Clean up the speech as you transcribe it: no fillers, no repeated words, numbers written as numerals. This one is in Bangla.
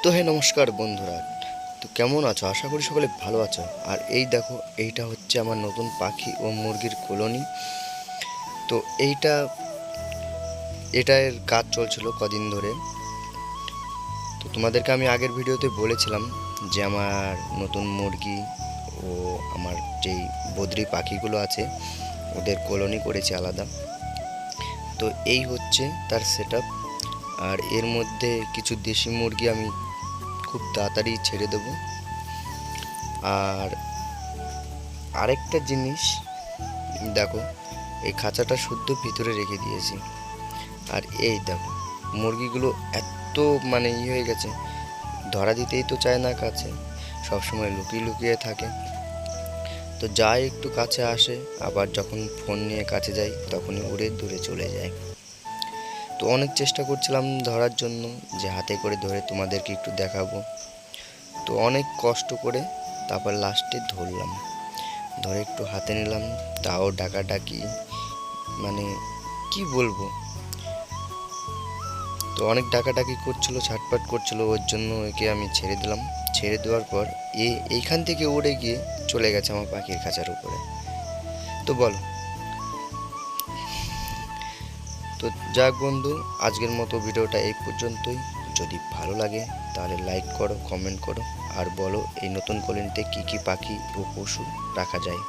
তো হে নমস্কার বন্ধুরা। তো কেমন আছো? আশা করি সকলে ভালো আছো। আর এই দেখো, এইটা হচ্ছে আমার নতুন পাখি ও মুরগির কলোনি। তো এটার কাজ চলছিল কদিন ধরে। তো তোমাদেরকে আমি আগের ভিডিওতে বলেছিলাম যে আমার নতুন মুরগি ও আমার যেই বদ্রি পাখিগুলো আছে ওদের কলোনি করেছি আলাদা। তো এই হচ্ছে তার সেটআপ। আর এর মধ্যে কিছু দেশি মুরগি আমি খুব তাড়াতাড়ি ছেড়ে দেবো। আর আরেকটা জিনিস দেখো, এই খাঁচাটা শুদ্ধ ভিতরে রেখে দিয়েছি। আর এই দেখো, মুরগিগুলো এত হয়ে গেছে, ধরা দিতেই তো চায় না কাছে, সবসময় লুকিয়ে লুকিয়ে থাকে। তো যাই একটু কাছে আসে, আবার যখন ফোন নিয়ে কাছে যাই তখনই উড়ে দূরে চলে যায়। তো অনেক চেষ্টা করছিলাম ধরার জন্য, যে হাতে করে ধরে তোমাদেরকে একটু দেখাবো। তো অনেক কষ্ট করে তারপর লাস্টে ধরলাম, ধরে একটু হাতে নিলাম, তাও ডাকাডাকি, মানে কি বলবো। তো অনেক ডাকাডাকি করছিল, ছাটপাট করছিল, ওর জন্য একে আমি ছেড়ে দিলাম। ছেড়ে দেওয়ার পর এইখান থেকে উড়ে গিয়ে চলে গেছে আমার পাখির খাঁচার উপরে। তো বলো, তো যাক বন্ধু, আজকের মতো ভিডিওটা এই পর্যন্তই। যদি ভালো লাগে তাহলে লাইক করো, কমেন্ট করো, আর বলো এই নতুন কলোনিতে কী কী পাখি ও পশু রাখা যায়।